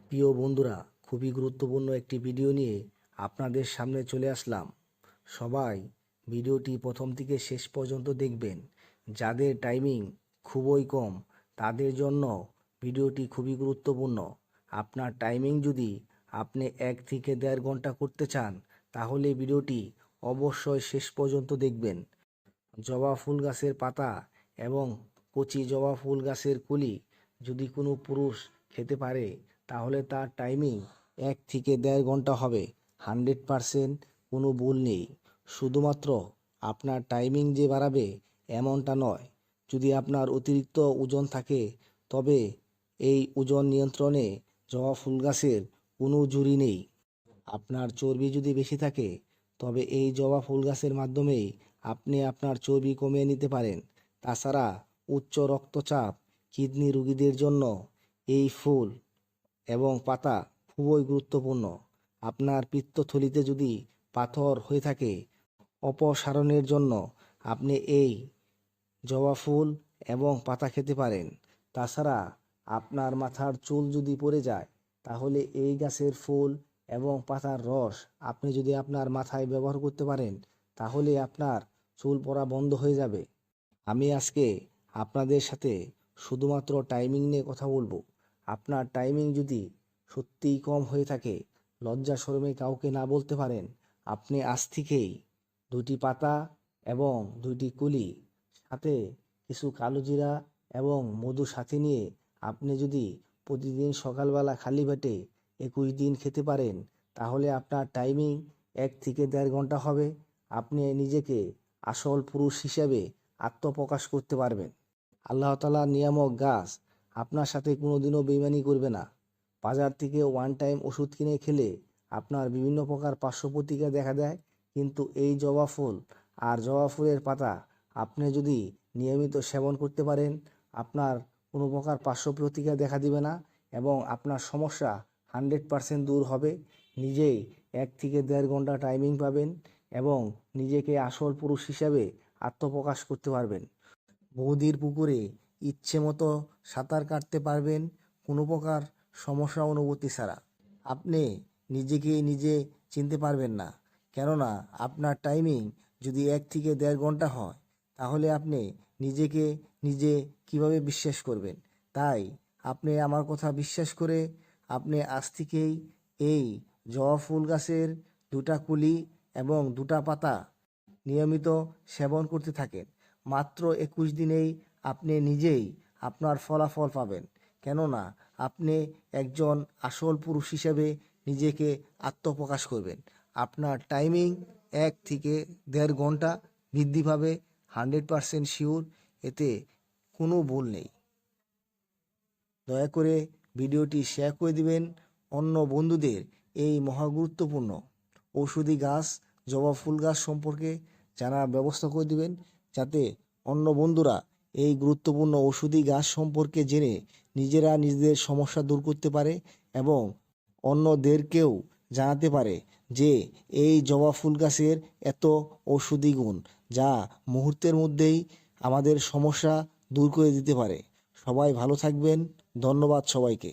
প্রিয় বন্ধুরা, খুবই গুরুত্বপূর্ণ একটি ভিডিও নিয়ে আপনাদের সামনে চলে আসলাম। সবাই ভিডিওটি প্রথম থেকে শেষ পর্যন্ত দেখবেন। যাদের টাইমিং খুবই কম তাদের জন্য ভিডিওটি খুবই গুরুত্বপূর্ণ। আপনার টাইমিং যদি আপনি 1 থেকে 1.5 ঘন্টা করতে চান তাহলে ভিডিওটি অবশ্যই শেষ পর্যন্ত দেখবেন। জবা ফুল গাছের পাতা এবং কচি জবা ফুল গাছের কলি যদি কোনো পুরুষ খেতে পারে তাহলে তার টাইমিং 1 থেকে 1.5 ঘন্টা হবে। 100% কোনো ভুল নেই। শুধুমাত্র আপনার টাইমিং যে বাড়াবে এমনটা নয়। যদি আপনার অতিরিক্ত ওজন থাকে তবে এই ওজন নিয়ন্ত্রণে জবা ফুল গাছের কোনো জুড়ি নেই। আপনার চর্বি যদি বেশি থাকে তবে এই জবা ফুল গাছের মাধ্যমেই আপনি আপনার চর্বি কমিয়ে নিতে পারেন। তাছাড়া উচ্চ রক্তচাপ, কিডনি রোগীদের জন্য এই ফুল এবং পাতা খুবই গুরুত্বপূর্ণ। আপনার পিত্তথলিতে যদি পাথর হয়ে থাকে অপসারণের জন্য আপনি এই জবা ফুল এবং পাতা খেতে পারেন। তাছাড়া আপনার মাথার চুল যদি পড়ে যায় তাহলে এই গাছের ফুল এবং পাতার রস আপনি যদি আপনার মাথায় ব্যবহার করতে পারেন তাহলে আপনার চুল পড়া বন্ধ হয়ে যাবে। আমি আজকে আপনাদের সাথে শুধুমাত্র টাইমিং নিয়ে কথা বলবো। আপনার টাইমিং যদি সত্যিই কম হয়ে থাকে, লজ্জা শরমে কাউকে না বলতে পারেন, আপনি আজ থেকেই 2টি পাতা এবং 2টি কুলি সাথে কিছু কালো জিরা এবং মধু সাথে নিয়ে আপনি যদি প্রতিদিন সকালবেলা খালি পেটে 21 দিন খেতে পারেন তাহলে আপনার টাইমিং 1 থেকে 1.5 ঘন্টা হবে। আপনি নিজেকে আসল পুরুষ হিসেবে আত্মপ্রকাশ করতে পারবেন। আল্লাহ তাআলার নিয়ামক গাছ আপনার সাথে কোনোদিনও বেইমানি করবে না। বাজার থেকে ওয়ান টাইম ওষুধ কিনে খেলে আপনার বিভিন্ন প্রকার পার্শ্ব প্রতিক্রিয়া দেখা দেয়, কিন্তু এই জবা ফুল আর জবা ফুলের পাতা আপনি যদি নিয়মিত সেবন করতে পারেন আপনার কোনো প্রকার পার্শ্ব প্রতিক্রিয়া দেখা দিবে না এবং আপনার সমস্যা 100% দূর হবে। নিজেই 1 থেকে 1.5 ঘন্টা টাইমিং পাবেন এবং নিজেকে আসল পুরুষ হিসাবে আত্মপ্রকাশ করতে পারবেন। বৌদির পুকুরে ইচ্ছে মতো সাঁতার কাটতে পারবেন কোনো প্রকার সমস্যা অনুভূতি ছাড়া। আপনি নিজেকে নিজে চিনতে পারবেন না, কেননা আপনার টাইমিং যদি 1 থেকে 1.5 ঘন্টা হয় তাহলে আপনি নিজেকে নিজে কিভাবে বিশ্বাস করবেন। তাই আপনি আমার কথা বিশ্বাস করে আপনি আজ থেকেই এই জবা ফুল গাছের 2টা কুলি এবং 2টা পাতা নিয়মিত সেবন করতে থাকেন। মাত্র 21 দিনেই আপনি নিজেই আপনার ফলাফল পাবেন, কেননা আপনি একজন আসল পুরুষ হিসেবে নিজেকে আত্মপ্রকাশ করবেন। আপনার টাইমিং 1 থেকে 1.5 ঘন্টা বৃদ্ধি পাবে, 100% শিওর, এতে কোনো ভুল নেই। দয়া করে ভিডিওটি শেয়ার করে দিবেন অন্য বন্ধুদের এই মহাগুরুত্বপূর্ণ ঔষধি গাছ জবা ফুল গাছ সম্পর্কে জানার ব্যবস্থা করে দিবেন, যাতে অন্য বন্ধুরা এই গুরুত্বপূর্ণ ঔষধি গাছ সম্পর্কে জেনে নিজেরা নিজেদের সমস্যা দূর করতে পারে এবং অন্যদেরকেও জানাতে পারে যে এই জবা ফুল গাছের এত ঔষধি গুণ যা মুহূর্তের মধ্যেই আমাদের সমস্যা দূর করে দিতে পারে। সবাই ভালো থাকবেন। ধন্যবাদ সবাইকে।